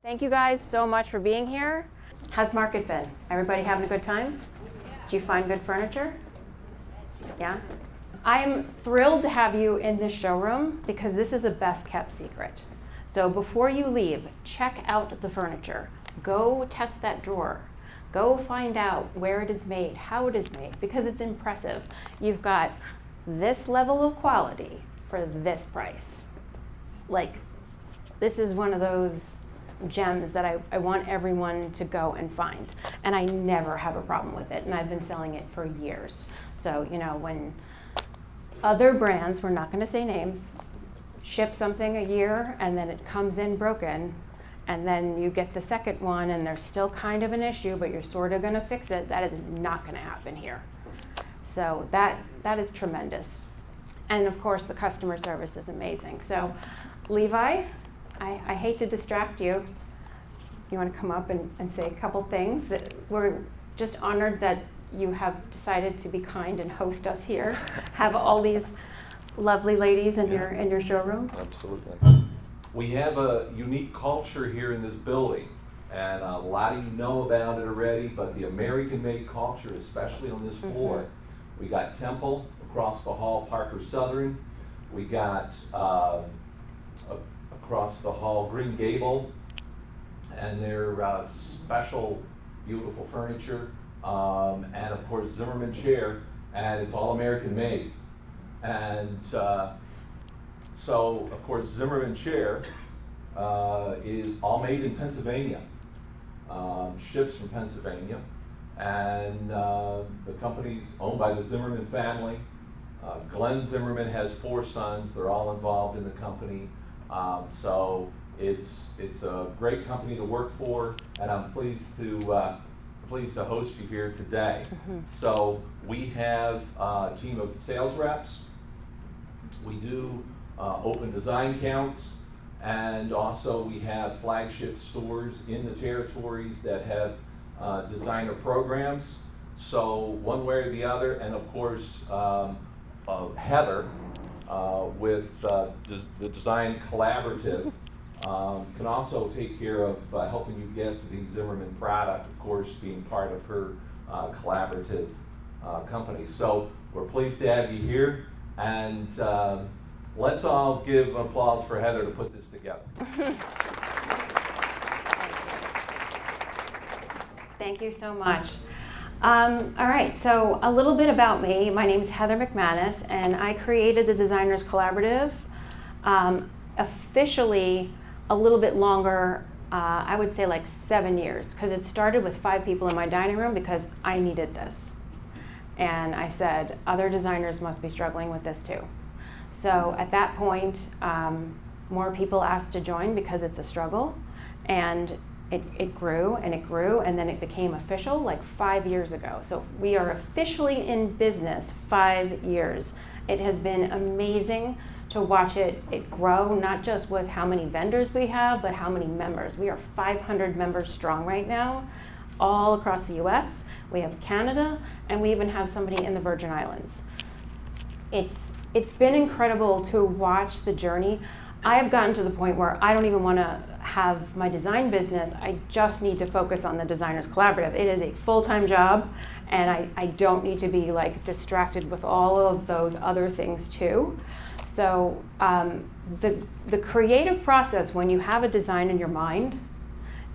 Thank you guys so much for being here. How's market been? Everybody having a good time? Did you find good furniture? Yeah? I'm thrilled to have you in this showroom because this is a best kept secret. So before you leave, check out the furniture. Go test that drawer. Go find out where it is made, how it is made, because it's impressive. You've got this level of quality for this price. Like, this is one of those gems that I want everyone to go and find. And I never have a problem with it, and I've been selling it for years. So, you know, when other brands, we're not gonna say names, ship something a year and then it comes in broken, and then you get the second one and there's still kind of an issue, but you're sort of gonna fix it, that is not gonna happen here. So that is tremendous. And of course, the customer service is amazing. So Levi, I hate to distract you. You wanna come up and say a couple things? That we're just honored that you have decided to be kind and host us here, have all these lovely ladies in your showroom. Absolutely. We have a unique culture here in this building, and a lot of you know about it already, but the American-made culture, especially on this floor. We got Temple across the hall, Parker Southern. We got across the hall, Green Gable, and their special, beautiful furniture, and of course Zimmerman chair, and it's all American-made. And so, of course, Zimmerman chair is all made in Pennsylvania, ships from Pennsylvania, and the company's owned by the Zimmerman family. Glenn Zimmerman has 4 sons. They're all involved in the company. So it's a great company to work for, and I'm pleased to host you here today. So we have a team of sales reps. We do open design counts, and also we have flagship stores in the territories that have designer programs. So one way or the other, and of course Heather with the Design Collaborative can also take care of helping you get to the Zimmerman product, of course being part of her collaborative company. So we're pleased to have you here. And let's all give an applause for Heather to put this together. Thank you so much. All right, so a little bit about me. My name is Heather McManus, and I created the Designers Collaborative officially a little bit longer, I would say like 7 years, because it started with 5 people in my dining room because I needed this. And I said, other designers must be struggling with this too. So at that point, more people asked to join because it's a struggle. And it grew and it grew, and then it became official like 5 years ago. So we are officially in business 5 years. It has been amazing to watch it grow, not just with how many vendors we have, but how many members. We are 500 members strong right now, all across the US. We have Canada, and we even have somebody in the Virgin Islands. It's been incredible to watch the journey. I have gotten to the point where I don't even want to have my design business. I just need to focus on the Designers Collaborative. It is a full-time job, and I don't need to be like distracted with all of those other things too. So the creative process, when you have a design in your mind,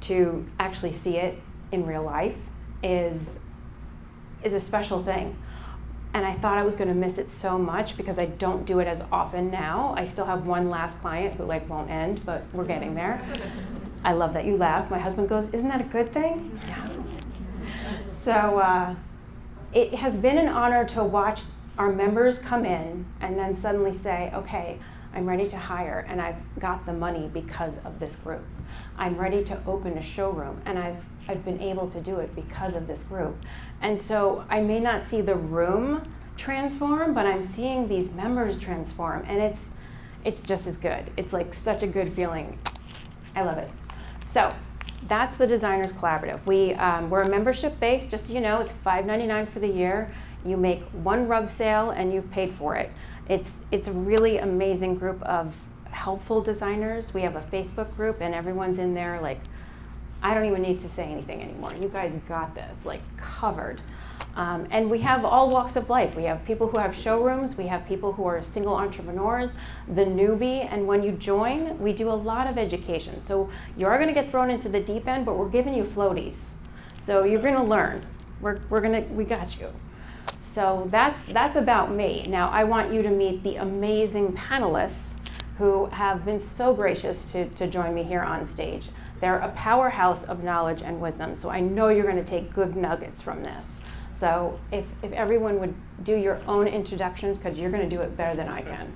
to actually see it in real life is a special thing. And I thought I was gonna miss it so much because I don't do it as often now. I still have one last client who like won't end, but we're getting there. I love that you laugh. My husband goes, isn't that a good thing? Yeah. So it has been an honor to watch our members come in and then suddenly say, okay, I'm ready to hire, and I've got the money because of this group. I'm ready to open a showroom, and I've been able to do it because of this group. And so I may not see the room transform, but I'm seeing these members transform, and it's just as good. It's like such a good feeling. I love it. So that's the Designers Collaborative. We're a membership based, just so you know, it's $5.99 for the year. You make one rug sale and you've paid for it. It's a really amazing group of helpful designers. We have a Facebook group and everyone's in there like I don't even need to say anything anymore. You guys got this, like covered. And we have all walks of life. We have people who have showrooms, we have people who are single entrepreneurs, the newbie, and when you join, we do a lot of education. So you are gonna get thrown into the deep end, but we're giving you floaties. So you're gonna learn. We got you. So that's about me. Now I want you to meet the amazing panelists who have been so gracious to join me here on stage. They're a powerhouse of knowledge and wisdom, so I know you're gonna take good nuggets from this. So if everyone would do your own introductions, because you're going to do it better than I can.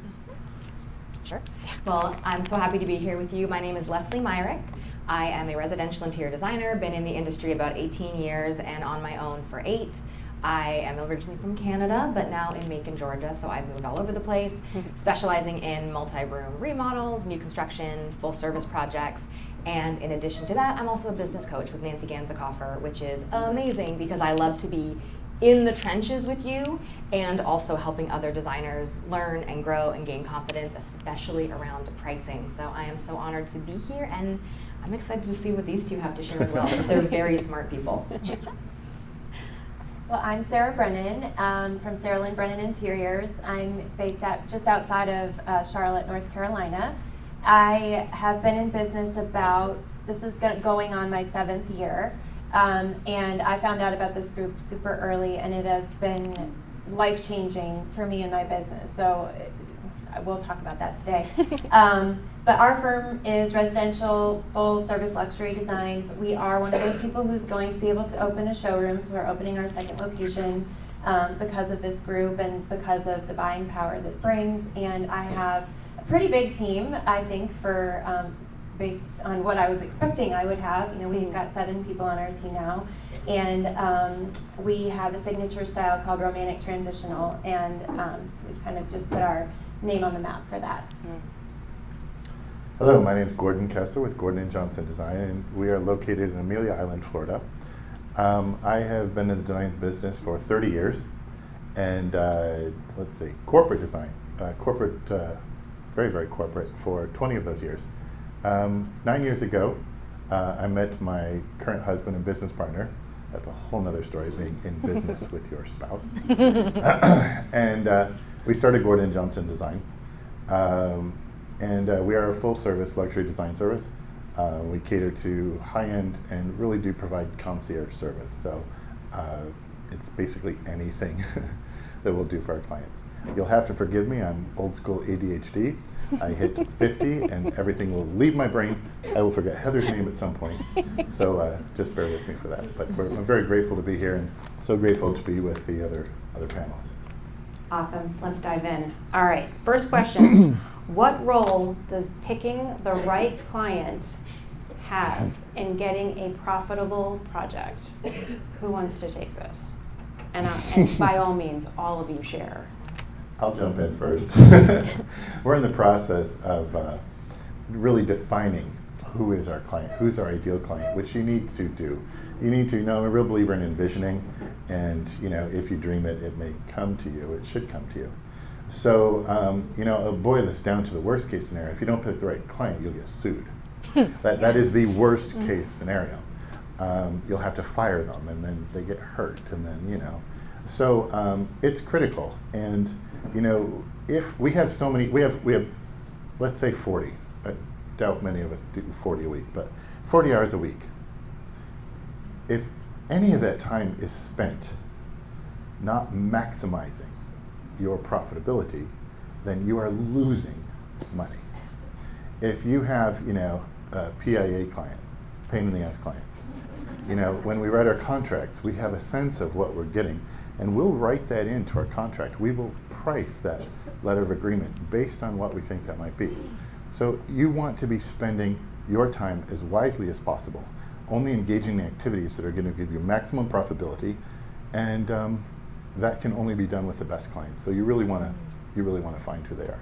Sure. Well, I'm so happy to be here with you. My name is Lesley Myrick. I am a residential interior designer, been in the industry about 18 years and on my own for 8. I am originally from Canada, but now in Macon, Georgia, so I've moved all over the place, specializing in multi-room remodels, new construction, full service projects. And in addition to that, I'm also a business coach with Nancy Ganzikoffer, which is amazing because I love to be in the trenches with you and also helping other designers learn and grow and gain confidence, especially around pricing. So I am so honored to be here, and I'm excited to see what these two have to share as well, because they're very smart people. Well, I'm Sara Brennan from Sara Lynn Brennan Interiors. I'm based just outside of Charlotte, North Carolina. I have been in business this is going on my 7th year, and I found out about this group super early, and it has been life-changing for me and my business, so we'll talk about that today. But our firm is residential, full-service luxury design. We are one of those people who's going to be able to open a showroom, so we're opening our 2nd location because of this group and because of the buying power that it brings, and I have pretty big team, I think, for based on what I was expecting I would have. You know, we've got 7 people on our team now, and we have a signature style called Romantic Transitional, and we've kind of just put our name on the map for that. Hello, my name is Gordon Kessler with Gordon & Johnson Design, and we are located in Amelia Island, Florida. I have been in the design business for 30 years, and let's see, corporate design, very, very corporate for 20 of those years. 9 years ago, I met my current husband and business partner. That's a whole nother story, being in business with your spouse. And we started Gordon Johnson Design. And we are a full-service luxury design service. We cater to high-end and really do provide concierge service. So it's basically anything that we'll do for our clients. You'll have to forgive me, I'm old school ADHD. I hit 50 and everything will leave my brain. I will forget Heather's name at some point. So just bear with me for that. But I'm very grateful to be here and so grateful to be with the other panelists. Awesome, let's dive in. All right, first question. What role does picking the right client have in getting a profitable project? Who wants to take this? And by all means, all of you share. I'll jump in first. We're in the process of really defining who is our client, who's our ideal client, which you need to do. You need to know, I'm a real believer in envisioning, and if you dream it, it may come to you, it should come to you. So, I'll boil this down to the worst case scenario. If you don't pick the right client, you'll get sued. That is the worst case scenario. You'll have to fire them, and then they get hurt, and then, So it's critical, and if we have so many, we have, let's say 40. I doubt many of us do 40 a week, but 40 hours a week. If any of that time is spent not maximizing your profitability, then you are losing money. If you have, a PIA client, pain in the ass client, when we write our contracts, we have a sense of what we're getting, and we'll write that into our contract. We will price that letter of agreement based on what we think that might be. So you want to be spending your time as wisely as possible, only engaging in activities that are going to give you maximum profitability, and that can only be done with the best clients. So you really want to find who they are.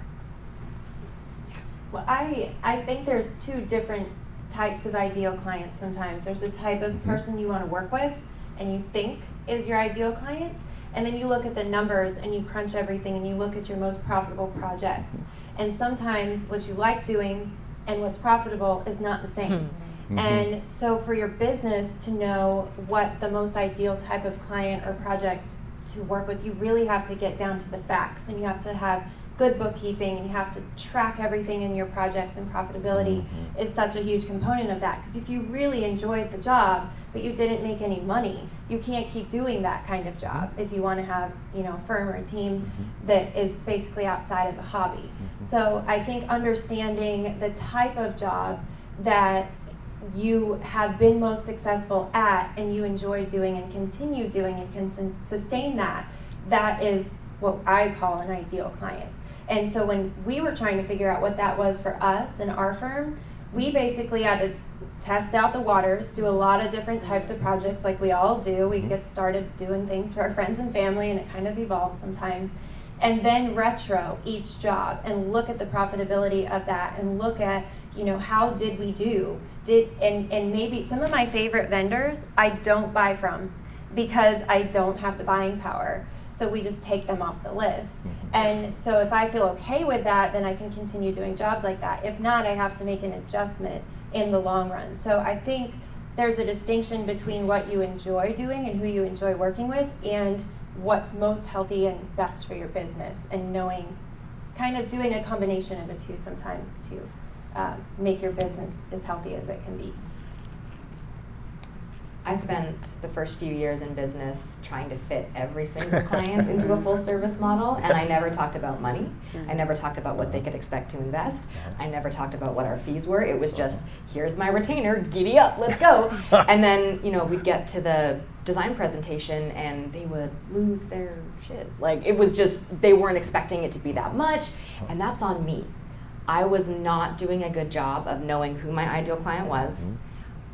Well, I think there's 2 different types of ideal clients sometimes. There's a type of person you want to work with and you think is your ideal client, and then you look at the numbers and you crunch everything and you look at your most profitable projects. And sometimes what you like doing and what's profitable is not the same. And so for your business to know what the most ideal type of client or project to work with, you really have to get down to the facts, and you have to have good bookkeeping, and you have to track everything in your projects, and profitability is such a huge component of that. Because if you really enjoyed the job but you didn't make any money, you can't keep doing that kind of job if you want to have, you know, a firm or a team that is basically outside of a hobby. So I think understanding the type of job that you have been most successful at and you enjoy doing and continue doing and can sustain that, that is what I call an ideal client. And so when we were trying to figure out what that was for us and our firm, we basically had to test out the waters, do a lot of different types of projects like we all do. We get started doing things for our friends and family, and it kind of evolves sometimes. And then retro each job and look at the profitability of that, and look at, you know, how did we do? And maybe some of my favorite vendors I don't buy from because I don't have the buying power. So we just take them off the list. And so if I feel okay with that, then I can continue doing jobs like that. If not, I have to make an adjustment in the long run. So I think there's a distinction between what you enjoy doing and who you enjoy working with, and what's most healthy and best for your business, and knowing, kind of doing a combination of the two sometimes to make your business as healthy as it can be. I spent the first few years in business trying to fit every single client into a full service model, and I never talked about money. I never talked about what they could expect to invest. I never talked about what our fees were. It was just, here's my retainer, giddy up, let's go. And then, you know, we'd get to the design presentation and they would lose their shit. Like, it was just, they weren't expecting it to be that much, and that's on me. I was not doing a good job of knowing who my ideal client was,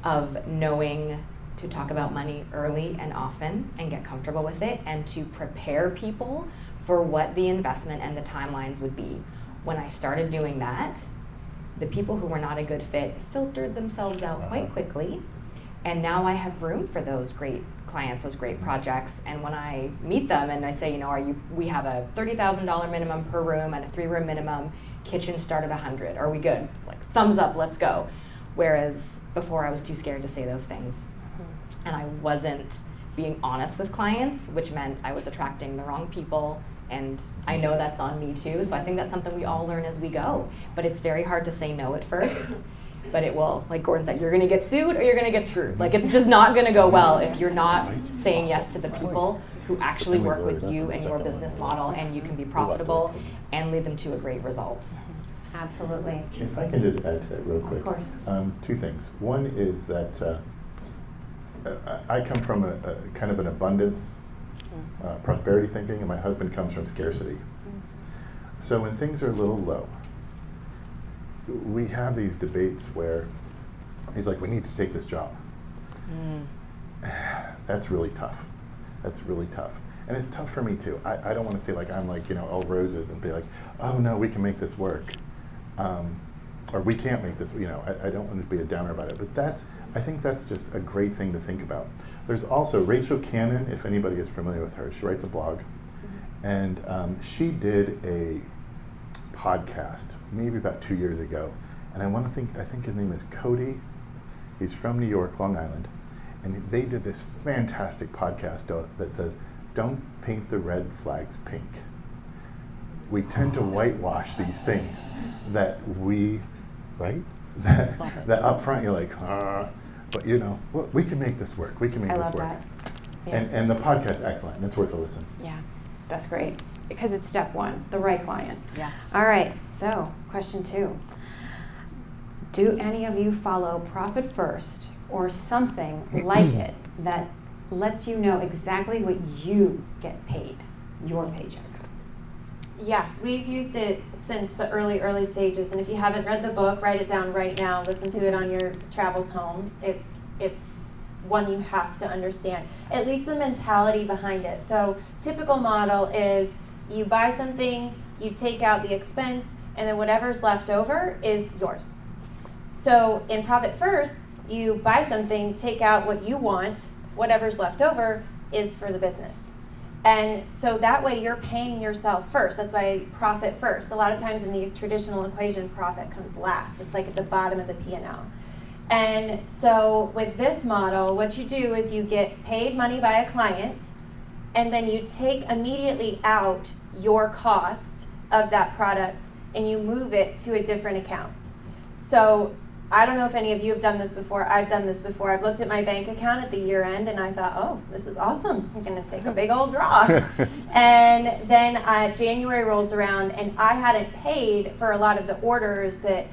of knowing to talk about money early and often and get comfortable with it, and to prepare people for what the investment and the timelines would be. When I started doing that, the people who were not a good fit filtered themselves out quite quickly, and now I have room for those great clients, those great projects. And when I meet them and I say, you know, we have a $30,000 minimum per room and a 3-room minimum, kitchen start at 100, are we good? Like, thumbs up, let's go. Whereas before I was too scared to say those things. And I wasn't being honest with clients, which meant I was attracting the wrong people, and I know that's on me too, so I think that's something we all learn as we go. But it's very hard to say no at first, but it will, like Gordon said, you're gonna get sued or you're gonna get screwed. Like, it's just not gonna go well if you're not saying yes to the people who actually work with you and your business model, and you can be profitable and lead them to a great result. Absolutely. If I can just add to that real quick. Of course. 2 things. One is that I come from a kind of an abundance, prosperity thinking, and my husband comes from scarcity. So when things are a little low, we have these debates where he's like, we need to take this job. That's really tough. That's really tough. And it's tough for me too. I don't want to say like I'm like, you know, all roses and be like, oh no, we can make this work. Or we can't make this, you know, I don't want to be a downer about it, but I think that's just a great thing to think about. There's also Rachel Cannon, if anybody is familiar with her, she writes a blog, and she did a podcast maybe about 2 years ago, and I think his name is Cody. He's from New York, Long Island, and they did this fantastic podcast that says, don't paint the red flags pink. We tend to whitewash these things that we, right? That up front you're like, but you know, we can make this work. We can make I this love work. that. Yeah. And the podcast's excellent. And it's worth a listen. Yeah, that's great. Because it's step 1, the right client. Yeah. All right, so question 2. Do any of you follow Profit First or something like it that lets you know exactly what you get paid, your paycheck? Yeah, we've used it since the early stages, and if you haven't read the book, write it down right now, listen to it on your travels home. It's one you have to understand, at least the mentality behind it. So typical model is you buy something, you take out the expense, and then whatever's left over is yours. So in Profit First, you buy something, take out what you want, whatever's left over is for the business. And so that way you're paying yourself first. That's why profit first. A lot of times in the traditional equation, profit comes last. It's like at the bottom of the P&L. And so with this model, what you do is you get paid money by a client, and then you take immediately out your cost of that product and you move it to a different account. So I don't know if any of you have done this before. I've done this before. I've looked at my bank account at the year end and I thought, oh, this is awesome. I'm going to take a big old draw. And then January rolls around and I hadn't paid for a lot of the orders that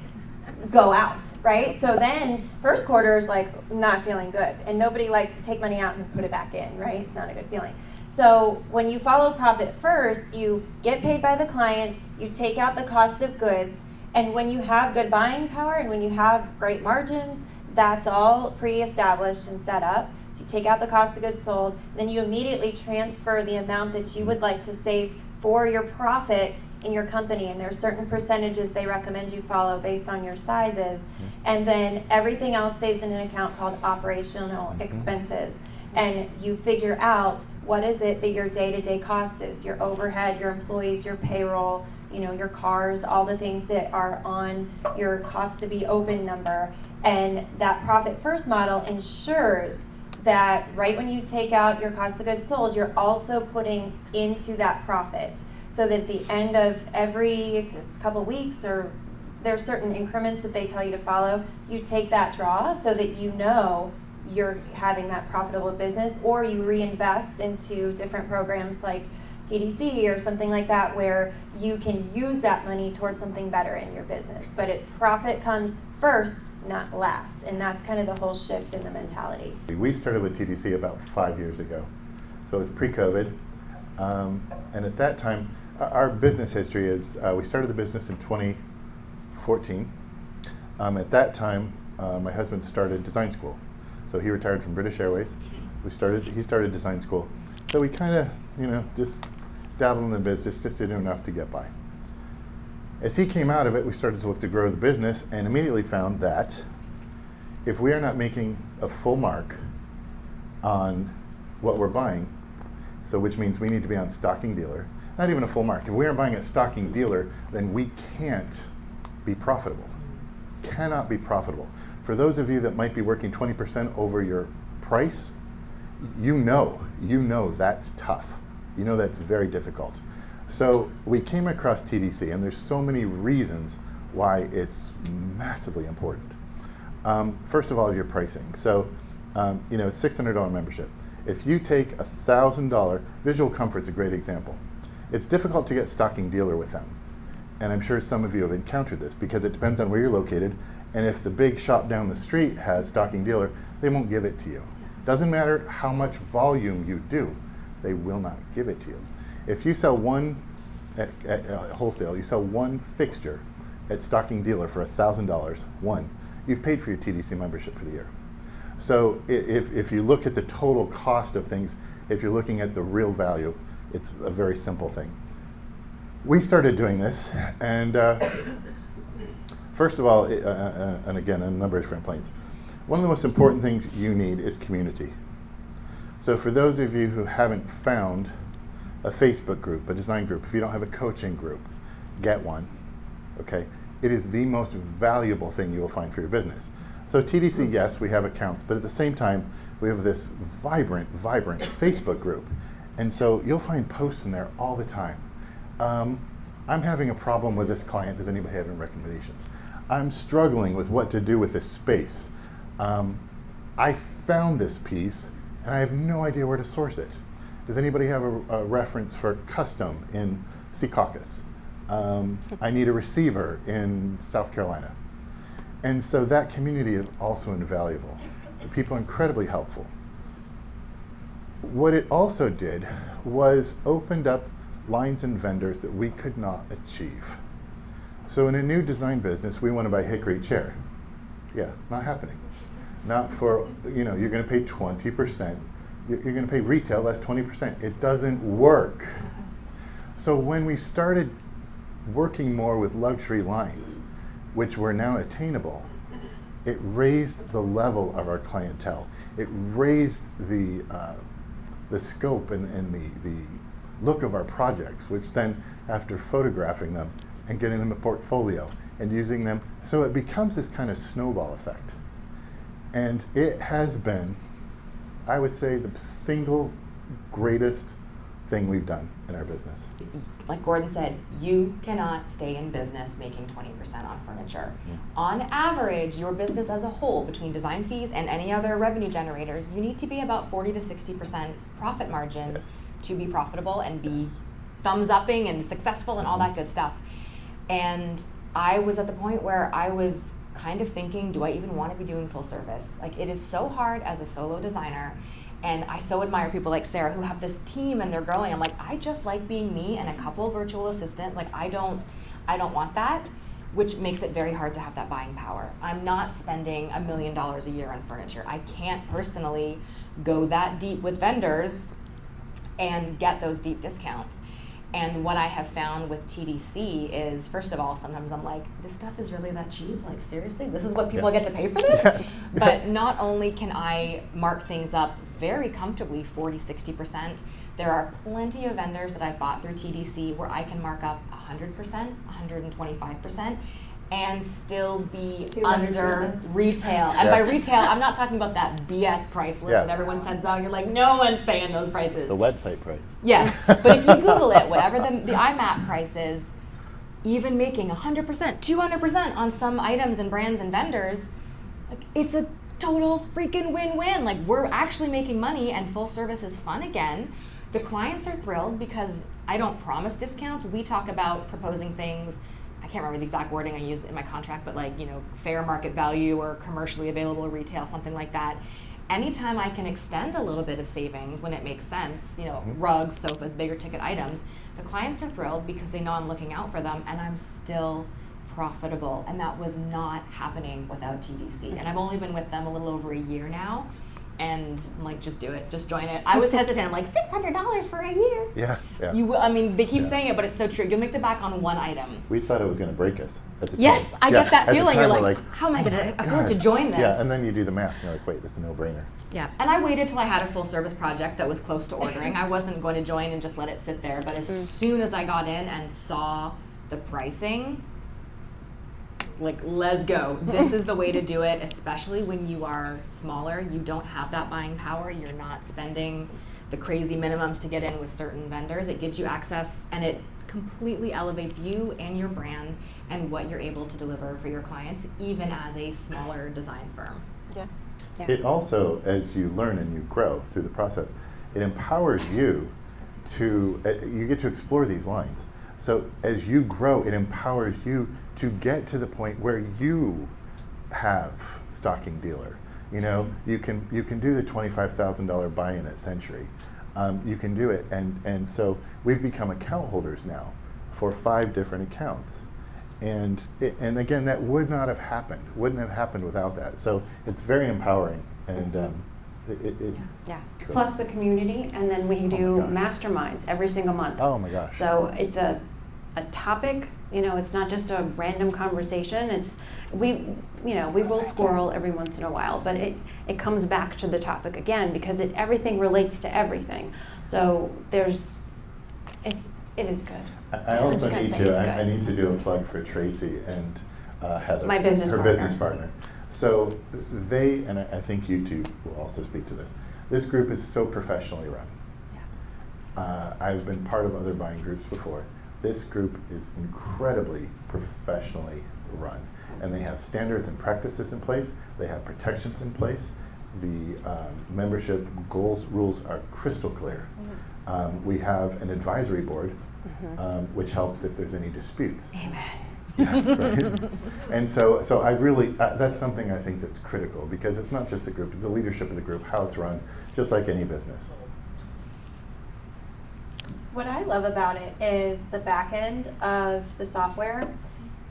go out, right? So then first quarter is like not feeling good. And nobody likes to take money out and put it back in, right? It's not a good feeling. So when you follow profit first, you get paid by the client, you take out the cost of goods, and when you have good buying power and when you have great margins, that's all pre-established and set up. So you take out the cost of goods sold, then you immediately transfer the amount that you would like to save for your profit in your company. And there are certain percentages they recommend you follow based on your sizes. And then everything else stays in an account called operational expenses. And you figure out what is it that your day-to-day cost is, your overhead, your employees, your payroll, your cars, all the things that are on your cost to be open number. And that profit first model ensures that right when you take out your cost of goods sold, you're also putting into that profit. So that at the end of every couple weeks, or there are certain increments that they tell you to follow, you take that draw so that you know you're having that profitable business, or you reinvest into different programs like TDC or something like that, where you can use that money towards something better in your business. But profit comes first, not last. And that's kind of the whole shift in the mentality. We started with TDC about 5 years ago. So it was pre-COVID. And at that time, our business history is, we started the business in 2014. At that time, my husband started design school. So he retired from British Airways. He started design school. So we kind of, just dabbled in the business, just did enough to get by. As he came out of it, we started to look to grow the business and immediately found that if we are not making a full mark on what we're buying, so which means we need to be on stocking dealer, not even a full mark. If we aren't buying at stocking dealer, then we can't be profitable. Cannot be profitable. For those of you that might be working 20% over your price, you know that's tough. You know that's very difficult. So we came across TDC, and there's so many reasons why it's massively important. First of all, your pricing. So, it's $600 membership. If you take $1,000, Visual Comfort's a great example. It's difficult to get stocking dealer with them. And I'm sure some of you have encountered this because it depends on where you're located. And if the big shop down the street has stocking dealer, they won't give it to you. Doesn't matter how much volume you do, they will not give it to you. If you sell one at wholesale, you sell one fixture at stocking dealer for $1,000, you've paid for your TDC membership for the year. So if you look at the total cost of things, if you're looking at the real value, it's a very simple thing. We started doing this, and first of all, and again, a number of different planes. One of the most important things you need is community. So for those of you who haven't found a Facebook group, a design group, if you don't have a coaching group, get one, okay? It is the most valuable thing you will find for your business. So TDC, yes, we have accounts, but at the same time, we have this vibrant Facebook group. And so you'll find posts in there all the time. I'm having a problem with this client. Does anybody have any recommendations? I'm struggling with what to do with this space. I found this piece, and I have no idea where to source it. Does anybody have a reference for custom in Secaucus? I need a receiver in South Carolina. And so that community is also invaluable. The people are incredibly helpful. What it also did was opened up lines and vendors that we could not achieve. So in a new design business, we want to buy hickory chair. Yeah, not happening. Not for, you're going to pay 20%. You're going to pay retail, that's 20%. It doesn't work. So when we started working more with luxury lines, which were now attainable, it raised the level of our clientele. It raised the scope and the look of our projects, which then, after photographing them and getting them a portfolio and using them, so it becomes this kind of snowball effect. And it has been, I would say, the single greatest thing we've done in our business. Like Gordon said, you cannot stay in business making 20% on furniture. On average, your business as a whole, between design fees and any other revenue generators, you need to be about 40 to 60% profit margin to be profitable and be thumbs upping and successful and all that good stuff. And I was at the point where I was kind of thinking, do I even want to be doing full service? Like, it is so hard as a solo designer. And I so admire people like Sara who have this team and they're growing. I'm like, I just like being me and a couple virtual assistant. Like, I don't want that, which makes it very hard to have that buying power. I'm not spending $1 million a year on furniture. I can't personally go that deep with vendors and get those deep discounts. And what I have found with TDC is, first of all, sometimes I'm like, this stuff is really that cheap? Like, seriously? This is what people get to pay for this? Yes. But not only can I mark things up very comfortably, 40, 60%, there are plenty of vendors that I've bought through TDC where I can mark up 100%, 125%, and still be 200%. Under retail. And by retail, I'm not talking about that BS price list that everyone sends out. You're like, no one's paying those prices. The website price. Yes, but if you Google it, whatever the IMAP price is, even making 100%, 200% on some items and brands and vendors, like, it's a total freaking win-win. Like, we're actually making money and full service is fun again. The clients are thrilled because I don't promise discounts. We talk about proposing things, I can't remember the exact wording I used in my contract, but like, fair market value or commercially available retail, something like that. Anytime I can extend a little bit of savings when it makes sense, rugs, sofas, bigger ticket items, the clients are thrilled because they know I'm looking out for them and I'm still profitable. And that was not happening without TDC. And I've only been with them a little over a year now. And I'm like, just do it, just join it. I was hesitant. I'm like, $600 for a year. Yeah. They keep saying it, but it's so true. You'll make the back on one item. We thought it was going to break us at the time. Yes, I get that at the feeling. time, You're we're like, how am I going to afford to join this? Yeah, and then you do the math and you're like, wait, this is a no-brainer. Yeah, and I waited till I had a full service project that was close to ordering. I wasn't going to join and just let it sit there, but as soon as I got in and saw the pricing, like, let's go. This is the way to do it, especially when you are smaller. You don't have that buying power. You're not spending the crazy minimums to get in with certain vendors. It gives you access and it completely elevates you and your brand and what you're able to deliver for your clients, even as a smaller design firm. Yeah. It also, as you learn and you grow through the process, it empowers you to, you get to explore these lines. So as you grow, it empowers you to get to the point where you have stocking dealer. You can do the $25,000 buy-in at Century. You can do it, and so we've become account holders now for 5 different accounts. And again, that wouldn't have happened without that. So it's very empowering, and Plus the community, and then we do masterminds every single month. Oh my gosh. So it's a topic, it's not just a random conversation. We will squirrel every once in a while, but it comes back to the topic again because everything relates to everything. So it is good. I also need to do a plug for Tracy and Heather, my business partner. So they, and I think you two will also speak to this. This group is so professionally run. Yeah. I've been part of other buying groups before. This group is incredibly professionally run, and they have standards and practices in place. They have protections in place. The membership rules are crystal clear. Mm-hmm. We have an advisory board, which helps if there's any disputes. Amen. Yeah, right. And so I really, that's something I think that's critical because it's not just the group, it's the leadership of the group, how it's run, just like any business. What I love about it is the back end of the software.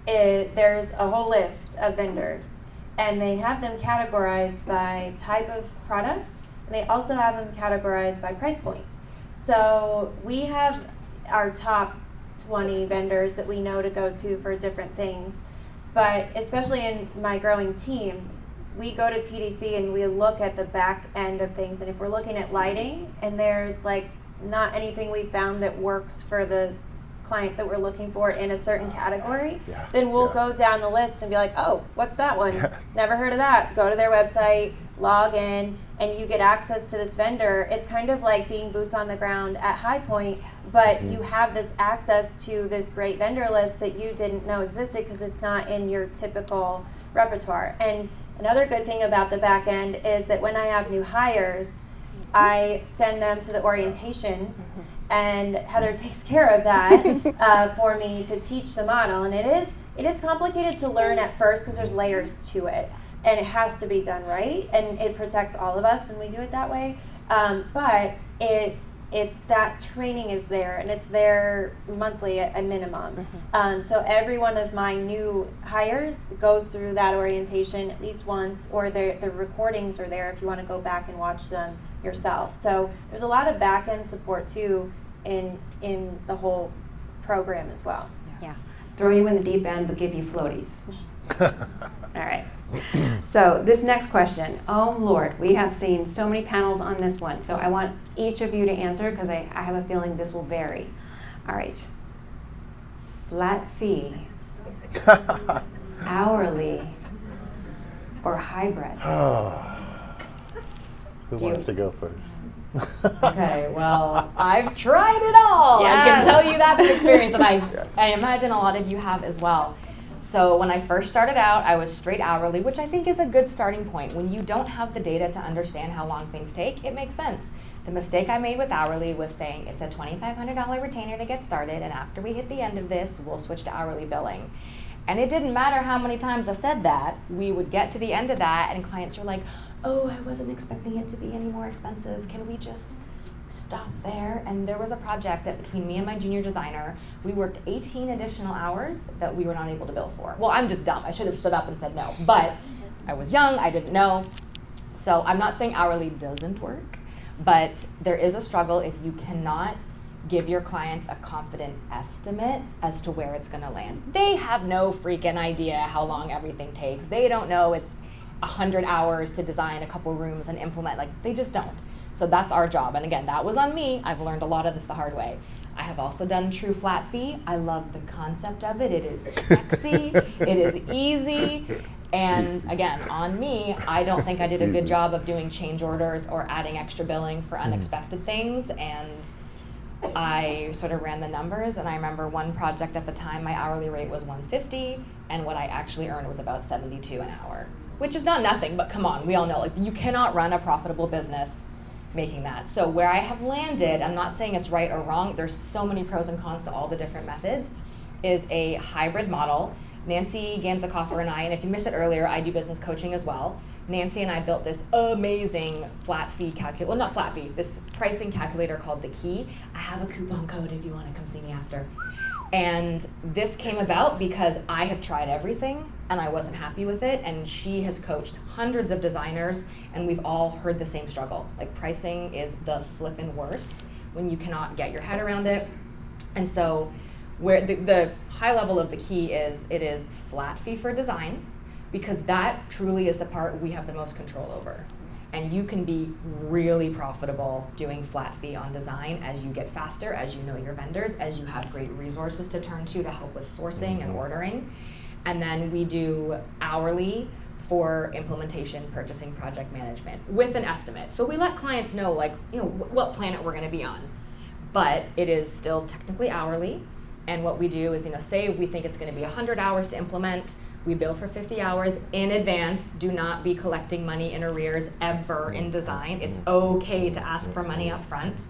There's a whole list of vendors, and they have them categorized by type of product, and they also have them categorized by price point. So we have our top 20 vendors that we know to go to for different things, but especially in my growing team, we go to TDC and we look at the back end of things, and if we're looking at lighting and there's like not anything we found that works for the client that we're looking for in a certain category, Yeah, then we'll yeah. go down the list and be like, oh, what's that one? Yes. Never heard of that. Go to their website, log in, and you get access to this vendor. It's kind of like being boots on the ground at High Point, but you have this access to this great vendor list that you didn't know existed because it's not in your typical repertoire. And another good thing about the back end is that when I have new hires, I send them to the orientations, and Heather takes care of that for me to teach the model. And it is complicated to learn at first because there's layers to it, and it has to be done right, and it protects all of us when we do it that way. But it's that training is there, and it's there monthly at a minimum. So every one of my new hires goes through that orientation at least once, or the recordings are there if you want to go back and watch them yourself. So there's a lot of back end support too in the whole program as well. Yeah. Throw you in the deep end, but give you floaties. All right. So this next question, oh Lord, we have seen so many panels on this one. So I want each of you to answer because I have a feeling this will vary. All right. Flat fee, hourly, or hybrid? Who Do you- wants to go first? Okay, well, I've tried it all. I can Yes. tell you that from experience, and Yes. I imagine a lot of you have as well. So when I first started out, I was straight hourly, which I think is a good starting point. When you don't have the data to understand how long things take, it makes sense. The mistake I made with hourly was saying it's a $2,500 retainer to get started, and after we hit the end of this, we'll switch to hourly billing. And it didn't matter how many times I said that, we would get to the end of that, and clients were like, oh, I wasn't expecting it to be any more expensive. Can we just stop there? And there was a project that between me and my junior designer, we worked 18 additional hours that we were not able to bill for. Well, I'm just dumb. I should have stood up and said no. But I was young. I didn't know. So I'm not saying hourly doesn't work, but there is a struggle if you cannot give your clients a confident estimate as to where it's going to land. They have no freaking idea how long everything takes. They don't know it's 100 hours to design a couple rooms and implement. Like, they just don't. So that's our job. And again, that was on me. I've learned a lot of this the hard way. I have also done true flat fee. I love the concept of it. It is sexy. It is easy. And again, on me, I don't think I did a good job of doing change orders or adding extra billing for unexpected things. And I sort of ran the numbers, and I remember one project at the time, my hourly rate was $150, and what I actually earned was about $72 an hour, which is not nothing, but come on, we all know, like, you cannot run a profitable business making that. So where I have landed, I'm not saying it's right or wrong, there's so many pros and cons to all the different methods, is a hybrid model. Nancy Ganzakoffer and I, and if you missed it earlier, I do business coaching as well. Nancy and I built this amazing flat fee calculator, well, not flat fee, this pricing calculator called The Key. I have a coupon code if you want to come see me after. And this came about because I have tried everything and I wasn't happy with it, and she has coached hundreds of designers, and we've all heard the same struggle. Like, pricing is the flippin' worst when you cannot get your head around it. And so where the high level of The Key is, it is flat fee for design, because that truly is the part we have the most control over. And you can be really profitable doing flat fee on design as you get faster, as you know your vendors, as you have great resources to turn to help with sourcing and ordering. And then we do hourly for implementation, purchasing, project management with an estimate. So we let clients know, like, what planet we're gonna be on. But it is still technically hourly. And what we do is, say we think it's gonna be 100 hours to implement, we bill for 50 hours in advance. Do not be collecting money in arrears ever in design. It's okay to ask for money up front.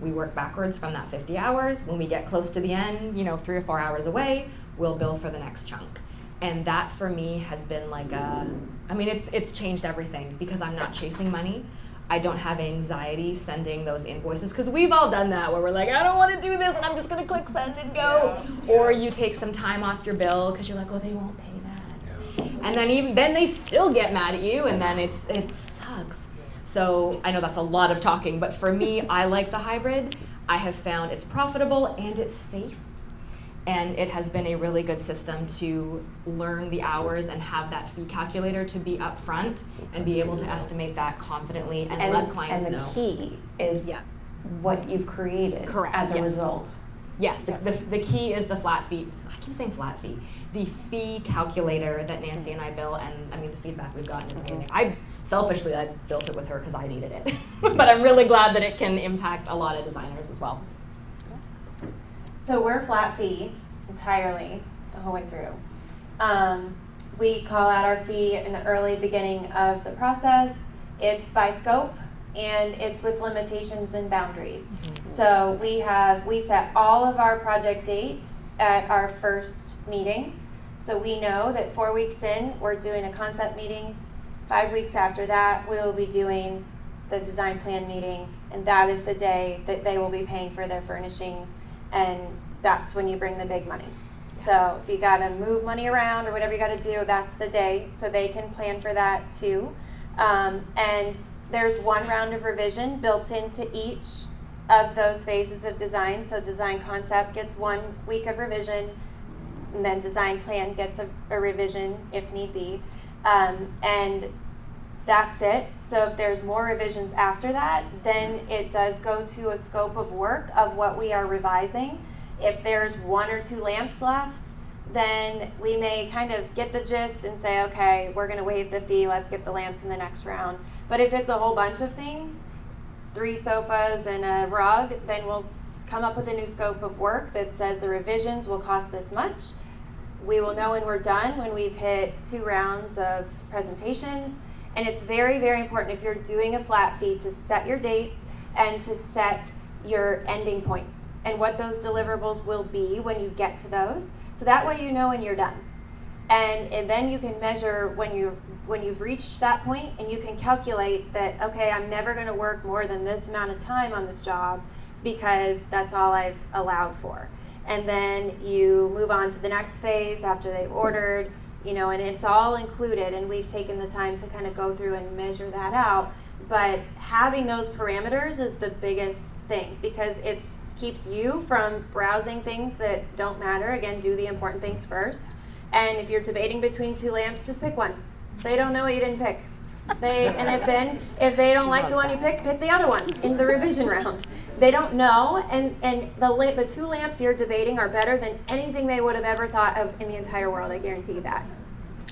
We work backwards from that 50 hours. When we get close to the end, 3 or 4 hours away, we'll bill for the next chunk. And that for me has been like it's changed everything, because I'm not chasing money. I don't have anxiety sending those invoices, because we've all done that where we're like, I don't want to do this and I'm just going to click send and go. Yeah. Or you take some time off your bill because you're like, oh, they won't pay that. Yeah. And then they still get mad at you, and then it sucks. So I know that's a lot of talking, but for me, I like the hybrid. I have found it's profitable and it's safe. And it has been a really good system to learn the hours and have that fee calculator to be upfront and be able to estimate that confidently and let clients know. And the key is what you've created Correct. as a result. Yes, the key is the flat fee. I keep saying flat fee. The fee calculator that Nancy and I built, and I mean the feedback we've gotten is amazing. I built it with her because I needed it, but I'm really glad that it can impact a lot of designers as well. So we're flat fee entirely the whole way through. We call out our fee in the early beginning of the process. It's by scope, and it's with limitations and boundaries. Mm-hmm. So we set all of our project dates at our first meeting. So we know that 4 weeks in, we're doing a concept meeting. 5 weeks after that, we will be doing the design plan meeting, and that is the day that they will be paying for their furnishings, and that's when you bring the big money. So if you got to move money around or whatever you got to do, that's the day, so they can plan for that too. And there's one round of revision built into each of those phases of design. So design concept gets 1 week of revision, and then design plan gets a revision if need be. And that's it. So if there's more revisions after that, then it does go to a scope of work of what we are revising. If there's 1 or 2 lamps left, then we may kind of get the gist and say, okay, we're going to waive the fee, let's get the lamps in the next round. But if it's a whole bunch of things, 3 sofas and a rug, then we'll come up with a new scope of work that says the revisions will cost this much. We will know when we're done when we've hit 2 rounds of presentations. And it's very, very important if you're doing a flat fee to set your dates and to set your ending points and what those deliverables will be when you get to those. So that way you know when you're done. And then you can measure when you've reached that point, and you can calculate that, okay, I'm never going to work more than this amount of time on this job because that's all I've allowed for. And then you move on to the next phase after they've ordered, and it's all included, and we've taken the time to kind of go through and measure that out. But having those parameters is the biggest thing, because it keeps you from browsing things that don't matter. Again, do the important things first. And if you're debating between 2 lamps, just pick one. They don't know what you didn't pick. If they don't like the one you picked, pick the other one in the revision round. They don't know, and the 2 lamps you're debating are better than anything they would have ever thought of in the entire world. I guarantee you that.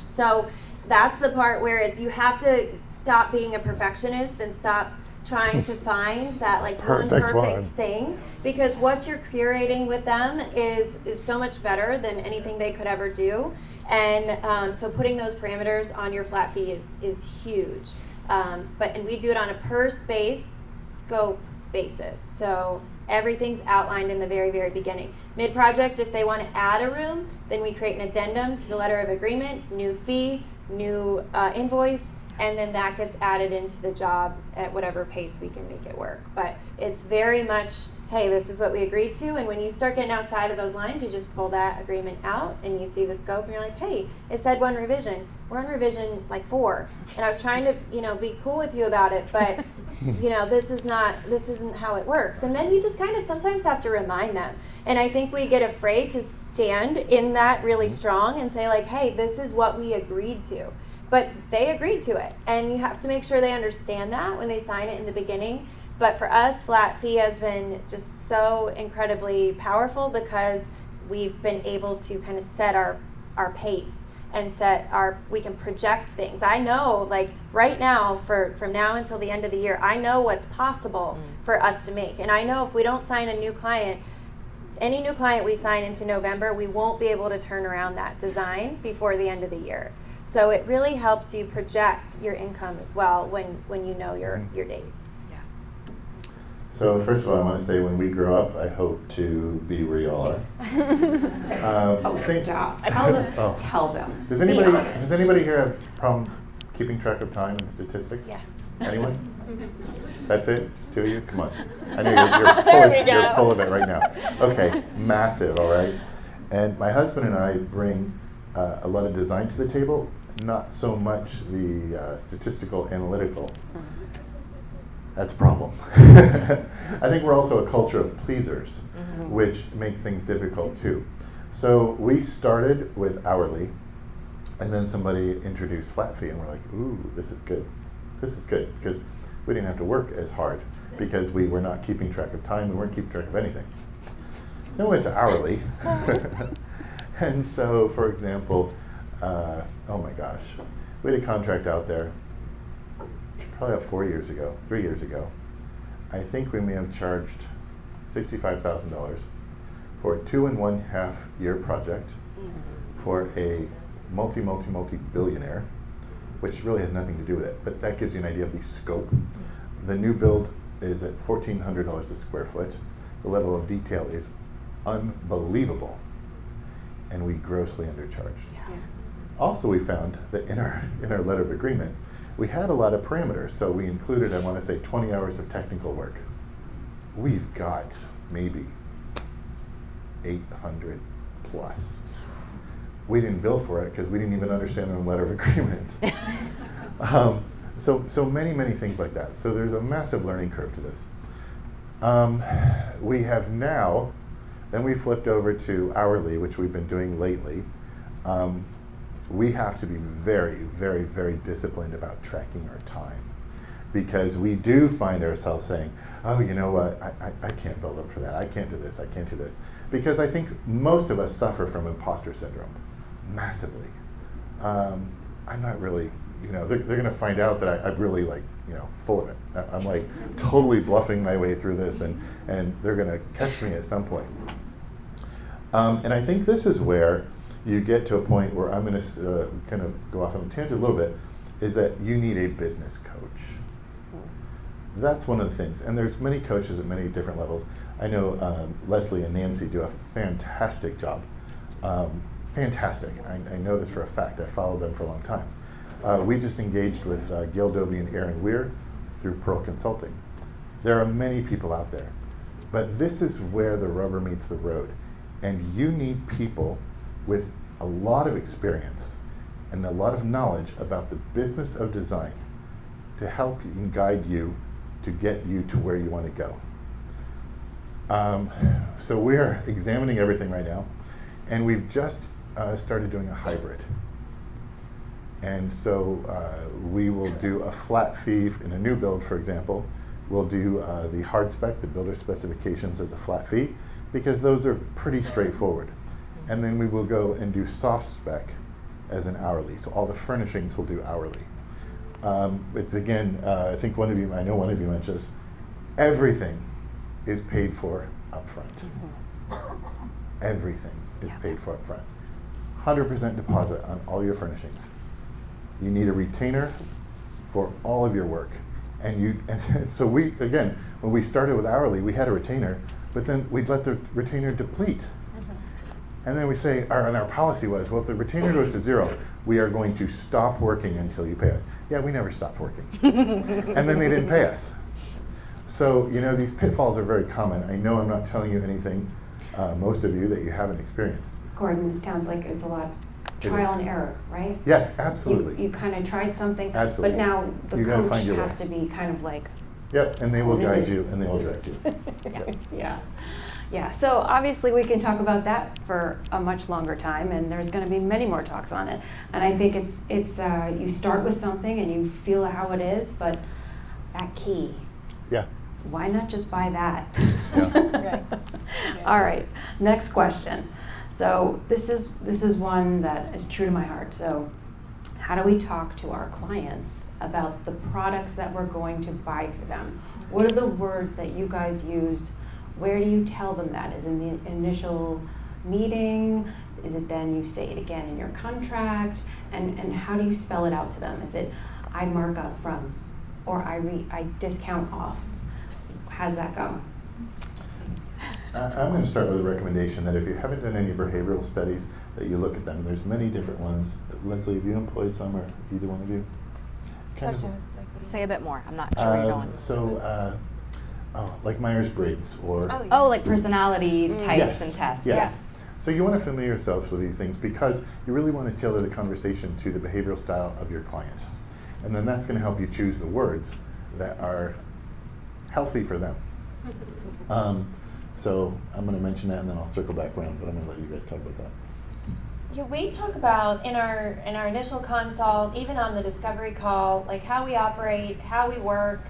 So that's the part where you have to stop being a perfectionist and stop trying to find that perfect thing, because what you're curating with them is so much better than anything they could ever do. And so putting those parameters on your flat fee is huge. And we do it on a per space scope basis. So everything's outlined in the very, very beginning. Mid-project, if they want to add a room, then we create an addendum to the letter of agreement, new fee, new invoice, and then that gets added into the job at whatever pace we can make it work. But it's very much, hey, this is what we agreed to, and when you start getting outside of those lines, you just pull that agreement out and you see the scope and you're like, hey, it said 1 revision. We're on revision 4. And I was trying to, be cool with you about it, but this isn't how it works. And then you just kind of sometimes have to remind them. And I think we get afraid to stand in that really strong and say hey, this is what we agreed to. But they agreed to it, and you have to make sure they understand that when they sign it in the beginning. But for us, flat fee has been just so incredibly powerful because we've been able to kind of set our pace and we can project things. I know, right now, from now until the end of the year, I know what's possible for us to make. And I know if we don't sign a new client, any new client we sign into November, we won't be able to turn around that design before the end of the year. So it really helps you project your income as well when you know your dates. Yeah. So first of all, I want to say when we grow up, I hope to be where y'all are. Stop. Tell them. Does anybody here have a problem keeping track of time and statistics? Yes. Anyone? That's it? Just 2 of you? Come on. I know you're full of it right now. Okay, massive, all right? And my husband and I bring a lot of design to the table, not so much the statistical, analytical. That's a problem. I think we're also a culture of pleasers, which makes things difficult too. So we started with hourly, and then somebody introduced flat fee, and we're like, ooh, this is good. This is good, because we didn't have to work as hard, because we were not keeping track of time, we weren't keeping track of anything. So I went to hourly. And so, for example, oh my gosh, we had a contract out there probably about 3 years ago. I think we may have charged $65,000 for a 2.5 year project for a multi-billionaire, which really has nothing to do with it, but that gives you an idea of the scope. The new build is at $1,400 a square foot. The level of detail is unbelievable, and we grossly undercharged. Yeah. Also, we found that in our letter of agreement, we had a lot of parameters. So we included, I want to say, 20 hours of technical work. We've got maybe 800 plus. We didn't bill for it because we didn't even understand our letter of agreement. So many things like that. So there's a massive learning curve to this. We have now, then we flipped over to hourly, which we've been doing lately. We have to be very disciplined about tracking our time, because we do find ourselves saying, oh, you know what, I can't build up for that, I can't do this, I can't do this. Because I think most of us suffer from imposter syndrome, massively. I'm not really, they're gonna find out that I'm really full of it. I'm like totally bluffing my way through this, and they're gonna catch me at some point. And I think this is where you get to a point where I'm gonna kind of go off on a tangent a little bit, is that you need a business coach. That's one of the things, and there's many coaches at many different levels. I know Lesley and Nancy do a fantastic job. Fantastic. I know this for a fact. I followed them for a long time. We just engaged with Gail Doby and Aaron Weir through Pearl Consulting. There are many people out there, but this is where the rubber meets the road. And you need people with a lot of experience and a lot of knowledge about the business of design to help you and guide you to get you to where you want to go. So we're examining everything right now, and we've just started doing a hybrid. And so we will do a flat fee in a new build, for example. We'll do the hard spec, the builder specifications, as a flat fee, because those are pretty straightforward. And then we will go and do soft spec as an hourly. So all the furnishings we'll do hourly. It's again, I think I know one of you mentions, everything is paid for upfront. Everything is paid for upfront. 100% deposit on all your furnishings. You need a retainer for all of your work. And so we, again, when we started with hourly, we had a retainer, but then we'd let the retainer deplete. And then we say, and our policy was, well, if the retainer goes to 0, we are going to stop working until you pay us. Yeah, we never stopped working. And then they didn't pay us. So, these pitfalls are very common. I know I'm not telling you anything, most of you, that you haven't experienced. Gordon, it sounds like it's a lot trial and error, right? Yes, absolutely. You kind of tried something, Absolutely. but now the You gotta coach find your has way. to be kind of like, Yep, and they will guide you and they will direct you. Yep. Yeah. So obviously we can talk about that for a much longer time, and there's going to be many more talks on it. And I think it's you start with something and you feel how it is, but that key. Yeah. Why not just buy that? Yeah. Right. All right. Next question. So this is one that is true to my heart. So how do we talk to our clients about the products that we're going to buy for them? What are the words that you guys use? Where do you tell them that? Is it in the initial meeting? Is it then you say it again in your contract? And how do you spell it out to them? Is it I mark up from, or I discount off? How's that go? I'm going to start with a recommendation that if you haven't done any behavioral studies, that you look at them. There's many different ones. Lesley, have you employed some, or either one of you? Such as Say a bit more. I'm not sure where you're going. So, like Myers-Briggs, or Oh, like personality types yes, and tests. Yes. So you want to familiar yourself with these things because you really want to tailor the conversation to the behavioral style of your client. And then that's going to help you choose the words that are healthy for them. So I'm going to mention that and then I'll circle back around, but I'm going to let you guys talk about that. Yeah, we talk about in our initial consult, even on the discovery call, like how we operate, how we work,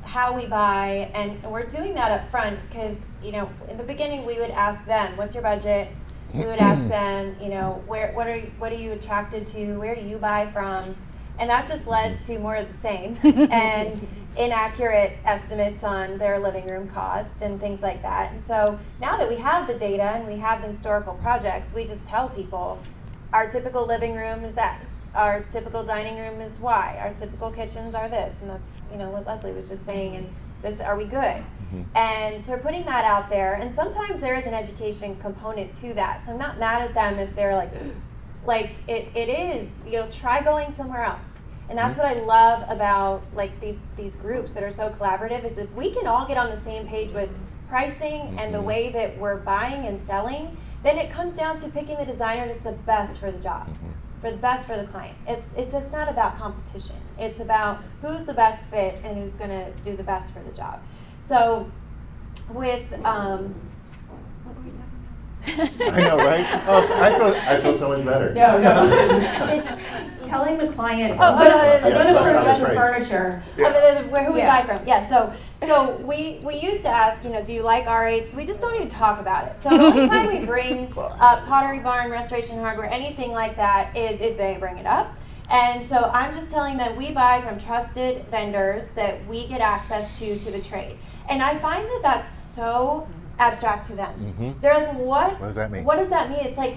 how we buy, and we're doing that up front because, you know, in the beginning we would ask them, what's your budget? We would ask them, you know, what are you attracted to? Where do you buy from? And that just led to more of the same and inaccurate estimates on their living room cost and things like that. And so now that we have the data and we have the historical projects, we just tell people our typical living room is X, our typical dining room is Y, our typical kitchens are this. And that's, you know, what Lesley was just saying is, this, are we good? And so we're putting that out there. And sometimes there is an education component to that. So I'm not mad at them if they're like it is, you know, try going somewhere else. And that's what I love about like these groups that are so collaborative, is if we can all get on the same page with pricing and the way that we're buying and selling, then it comes down to picking the designer that's the best for the job, for the best for the client. It's not about competition. It's about who's the best fit and who's going to do the best for the job. So with what were we talking about? I know, right? Oh, I feel so much better. No. It's telling the client Oh, a the good sorry, piece of phrase. furniture. Who we Yeah. buy from. Yeah, so we used to ask, you know, do you like RH? So we just don't even talk about it. So the only time we bring Pottery Barn, Restoration Hardware, anything like that is if they bring it up. And so I'm just telling them we buy from trusted vendors that we get access to the trade. And I find that that's so abstract to them. They're like, what? What does that mean? What does that mean? It's like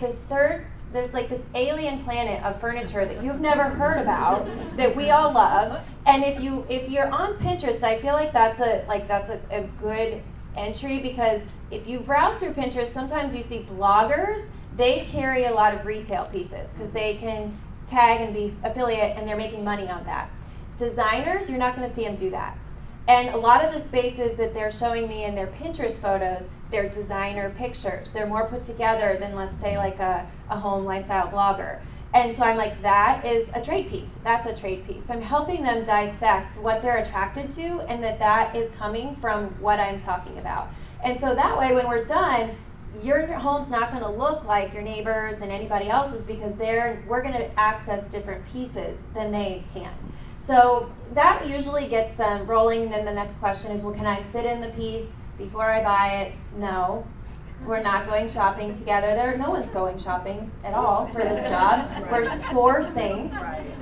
there's like this alien planet of furniture that you've never heard about that we all love. And if you're on Pinterest, I feel like that's a good entry, because if you browse through Pinterest, sometimes you see bloggers. They carry a lot of retail pieces because they can tag and be affiliate, and they're making money on that. Designers, you're not going to see them do that. And a lot of the spaces that they're showing me in their Pinterest photos, they're designer pictures. They're more put together than, let's say, like a home lifestyle blogger. And so I'm like, that is a trade piece. That's a trade piece. So I'm helping them dissect what they're attracted to, and that is coming from what I'm talking about. And so that way, when we're done, your home's not going to look like your neighbors and anybody else's, because we're going to access different pieces than they can. So that usually gets them rolling, and then the next question is, well, can I sit in the piece before I buy it? No. We're not going shopping together. No one's going shopping at all for this job. We're sourcing,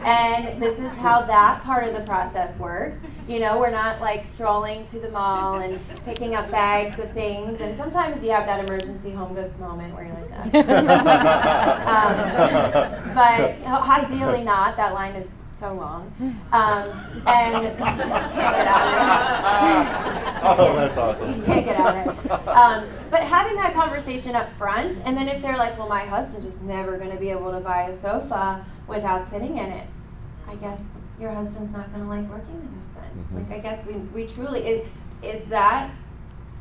and this is how that part of the process works. You know, we're not like strolling to the mall and picking up bags of things. And sometimes you have that emergency home goods moment where you're like that. But ideally not. That line is so long. And you just can't get out of it. Oh, that's awesome. You can't get out of it. But having that conversation up front, and then if they're like, well, my husband's just never going to be able to buy a sofa without sitting in it, I guess your husband's not going to like working with us then. Like, I guess we truly,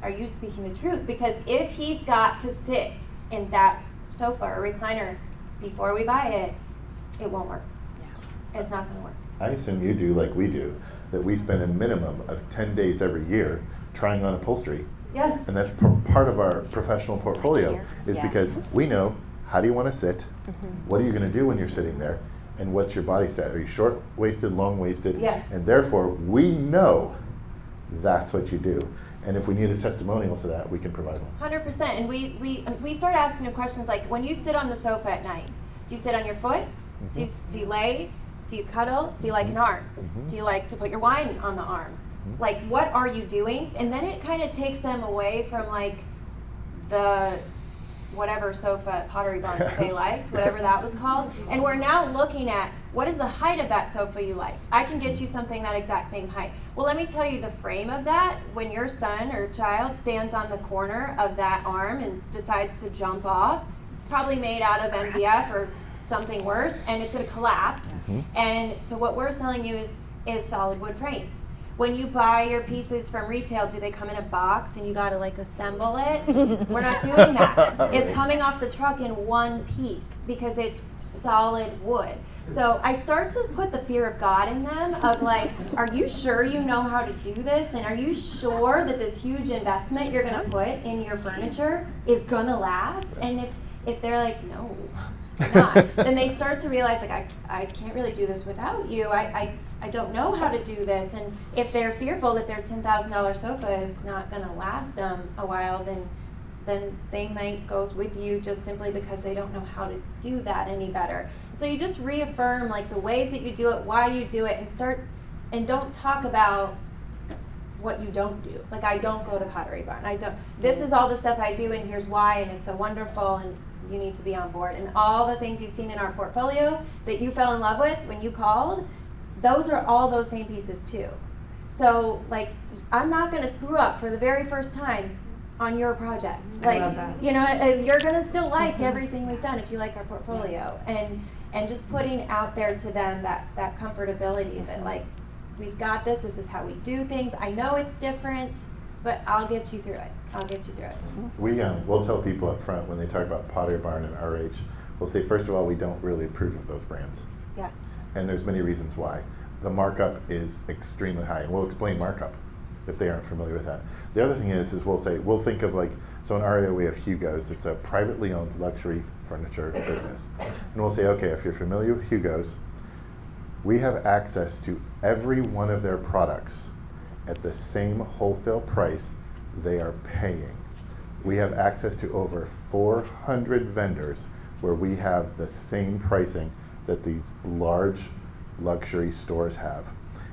are you speaking the truth? Because if he's got to sit in that sofa or recliner before we buy it, it won't work. Yeah. It's not going to work. I assume you do like we do, that we spend a minimum of 10 days every year trying on upholstery. Yes. And that's part of our professional portfolio, is because we know how do you want to sit, what are you going to do when you're sitting there, and what's your body style. Are you short-waisted, long-waisted? Yes. And therefore, we know that's what you do. And if we need a testimonial to that, we can provide one. 100%. And we start asking them questions like, when you sit on the sofa at night, do you sit on your foot? Do you lay? Do you cuddle? Do you like an arm? Do you like to put your wine on the arm? Like, what are you doing? And then it kind of takes them away from like the whatever sofa at Pottery Barn that they liked, whatever that was called. And we're now looking at, what is the height of that sofa you liked? I can get you something that exact same height. Well, let me tell you the frame of that. When your son or child stands on the corner of that arm and decides to jump off, it's probably made out of MDF or something worse, and it's going to collapse. And so what we're selling you is solid wood frames. When you buy your pieces from retail, do they come in a box and you gotta like assemble it? We're not doing that. It's coming off the truck in one piece because it's solid wood. So I start to put the fear of God in them of like, are you sure you know how to do this? And are you sure that this huge investment you're gonna put in your furniture is gonna last? And if they're like, no, not, then they start to realize like, I can't really do this without you. I I don't know how to do this. And if they're fearful that their $10,000 sofa is not going to last them a while, then they might go with you just simply because they don't know how to do that any better. So you just reaffirm like the ways that you do it, why you do it, and don't talk about what you don't do. Like, I don't go to Pottery Barn. This is all the stuff I do, and here's why, and it's so wonderful, and you need to be on board. And all the things you've seen in our portfolio that you fell in love with when you called, those are all those same pieces too. So, like, I'm not going to screw up for the very first time on your project. Like, love that. you know, you're going to still like everything we've done if you like our portfolio. And just putting out there to them that comfortability that, like, we've got this is how we do things. I know it's different, but I'll get you through it. We'll tell people up front when they talk about Pottery Barn and RH, we'll say, first of all, we don't really approve of those brands. Yeah. And there's many reasons why. The markup is extremely high, and we'll explain markup if they aren't familiar with that. The other thing is we'll think of, like, so in our area we have Hugo's. It's a privately owned luxury furniture business. And we'll say, okay, if you're familiar with Hugo's, we have access to every one of their products at the same wholesale price they are paying. We have access to over 400 vendors where we have the same pricing that these large luxury stores have.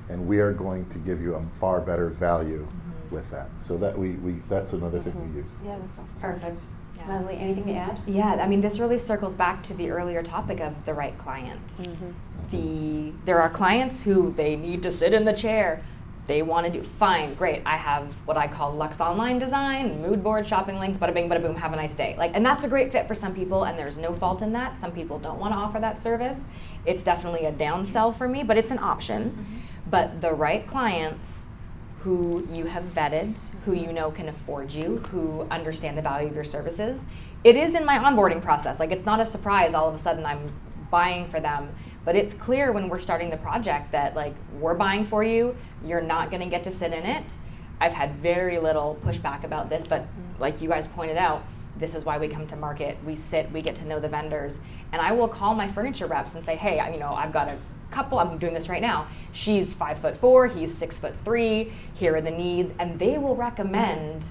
And we are going to give you a far better value with that. So that that's another thing we use. Yeah, that's awesome. Perfect. Yeah. Lesley, anything to add? Yeah, I mean, this really circles back to the earlier topic of the right client. There are clients who they need to sit in the chair. They want to do, fine, great. I have what I call Lux Online Design, mood board, shopping links, bada bing, bada boom, have a nice day. Like, and that's a great fit for some people, and there's no fault in that. Some people don't want to offer that service. It's definitely a downsell for me, but it's an option. But the right clients who you have vetted, who you know can afford you, who understand the value of your services, it is in my onboarding process. Like, it's not a surprise all of a sudden I'm buying for them. But it's clear when we're starting the project that, like, we're buying for you, you're not going to get to sit in it. I've had very little pushback about this, but like you guys pointed out, this is why we come to market. We sit, we get to know the vendors, and I will call my furniture reps and say, hey, I've got a couple, I'm doing this right now. She's 5'4", he's 6'3", here are the needs, and they will recommend,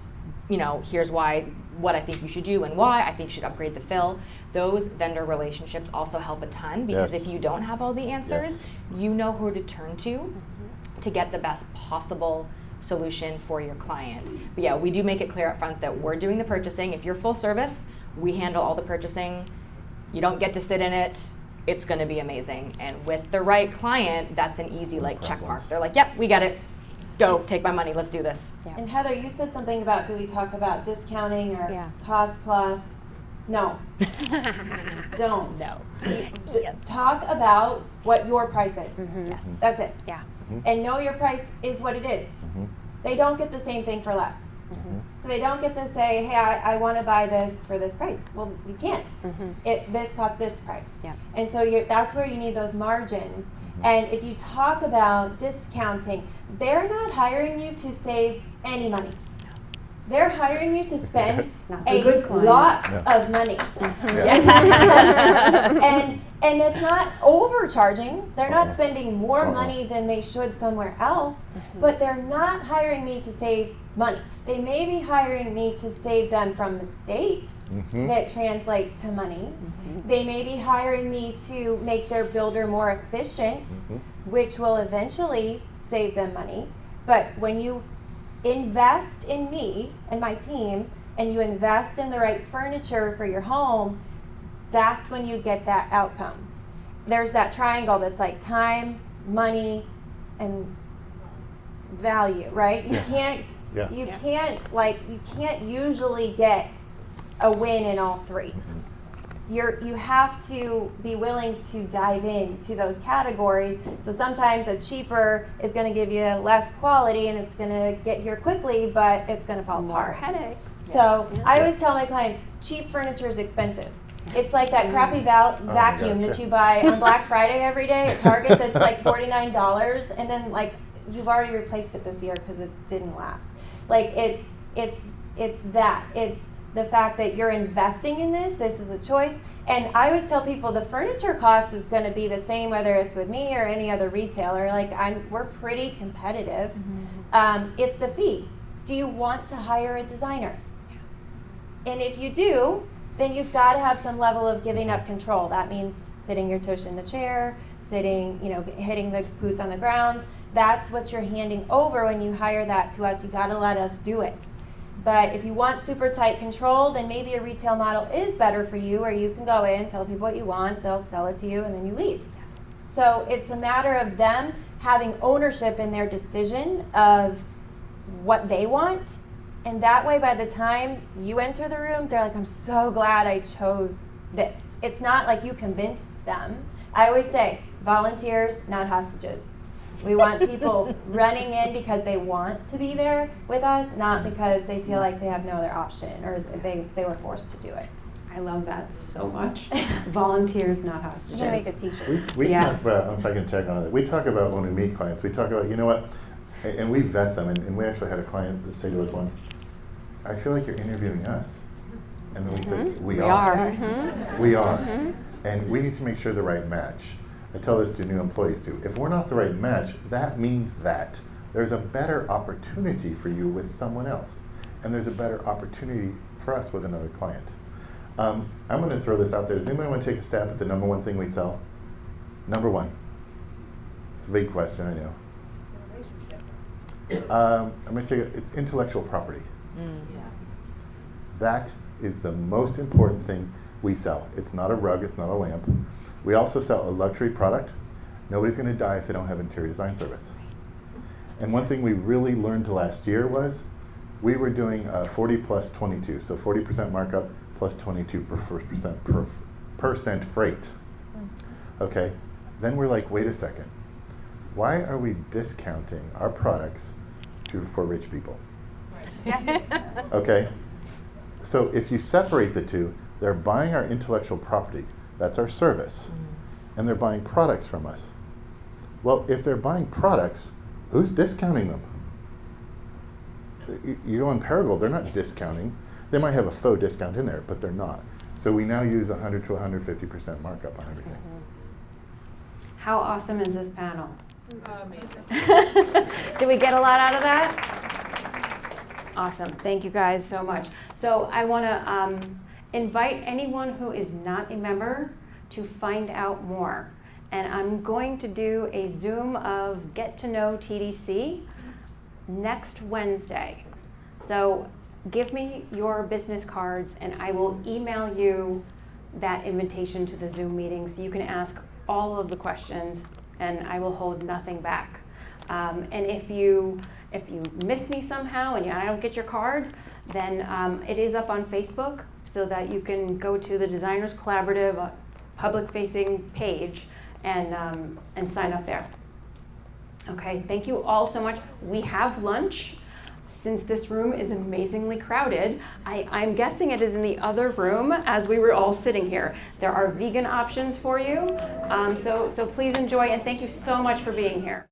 here's what I think you should do and why I think you should upgrade the fill. Those vendor relationships also help a ton, because if you don't have all the answers, you know who to turn to get the best possible solution for your client. But yeah, we do make it clear up front that we're doing the purchasing. If you're full service, we handle all the purchasing. You don't get to sit in it. It's going to be amazing. And with the right client, that's an easy check mark. They're like, yep, we get it. Go, take my money, let's do this. Yeah. And Heather, you said something about, do we talk about discounting or cost plus? No. Don't. No. Talk about what your price is. Yes. That's it. Yeah. And know your price is what it is. They don't get the same thing for less. So they don't get to say, hey, I want to buy this for this price. Well, you can't. This costs this price. Yeah. And so that's where you need those margins. And if you talk about discounting, they're not hiring you to save any money. They're hiring you to spend a lot of money. And it's not overcharging. They're not spending more money than they should somewhere else, but they're not hiring me to save money. They may be hiring me to save them from mistakes that translate to money. They may be hiring me to make their builder more efficient, which will eventually save them money. But when you invest in me and my team, and you invest in the right furniture for your home, that's when you get that outcome. There's that triangle that's like time, money, and value, right? You can't usually get a win in all three. You have to be willing to dive into those categories. So sometimes a cheaper is going to give you less quality, and it's going to get here quickly, but it's going to fall apart. More headaches. So I always tell my clients, cheap furniture is expensive. It's like that crappy vacuum that you buy on Black Friday every day at Target that's like $49, and then you've already replaced it this year because it didn't last. It's that. It's the fact that you're investing in this is a choice. And I always tell people the furniture cost is going to be the same whether it's with me or any other retailer. Like we're pretty competitive. It's the fee. Do you want to hire a designer? And if you do, then you've got to have some level of giving up control. That means sitting your tush in the chair, sitting, hitting the boots on the ground. That's what you're handing over when you hire that to us. You got to let us do it. But if you want super tight control, then maybe a retail model is better for you, where you can go in, tell people what you want, they'll sell it to you, and then you leave. So it's a matter of them having ownership in their decision of what they want. And that way, by the time you enter the room, they're like, I'm so glad I chose this. It's not like you convinced them. I always say, volunteers, not hostages. We want people running in because they want to be there with us, not because they feel like they have no other option or they were forced to do it. I love that so much. Volunteers, not hostages. You're going to make a t-shirt. We Yes. talk about, if I can tag on that, we talk about when we meet clients, we talk about, you know what, and we vet them, and we actually had a client that say to us once, I feel like you're interviewing us. And then we said, we are. We are. And we need to make sure the right match. I tell this to new employees too. If we're not the right match, that means that there's a better opportunity for you with someone else. And there's a better opportunity for us with another client. I'm going to throw this out there. Does anybody want to take a stab at the number one thing we sell? Number one. It's a big question, I know. I'm going to take it. It's intellectual property. That is the most important thing we sell. It's not a rug, it's not a lamp. We also sell a luxury product. Nobody's going to die if they don't have interior design service. And one thing we really learned last year was we were doing 40 plus 22, so 40% markup plus 22% freight. Okay, then we're like, wait a second. Why are we discounting our products for rich people? Okay, so if you separate the two, they're buying our intellectual property, that's our service, and they're buying products from us. Well, if they're buying products, who's discounting them? You go on Perigold, they're not discounting. They might have a faux discount in there, but they're not. So we now use 100 to 150% markup on everything. How awesome is this panel? Amazing. Did we get a lot out of that? Awesome. Thank you guys so much. So I want to invite anyone who is not a member to find out more. And I'm going to do a Zoom of Get to Know TDC next Wednesday. So give me your business cards and I will email you that invitation to the Zoom meeting so you can ask all of the questions and I will hold nothing back. And if you miss me somehow and I don't get your card, then it is up on Facebook so that you can go to the Designers Collaborative public-facing page and sign up there. Okay, thank you all so much. We have lunch. Since this room is amazingly crowded, I'm guessing it is in the other room as we were all sitting here. There are vegan options for you, so please enjoy and thank you so much for being here.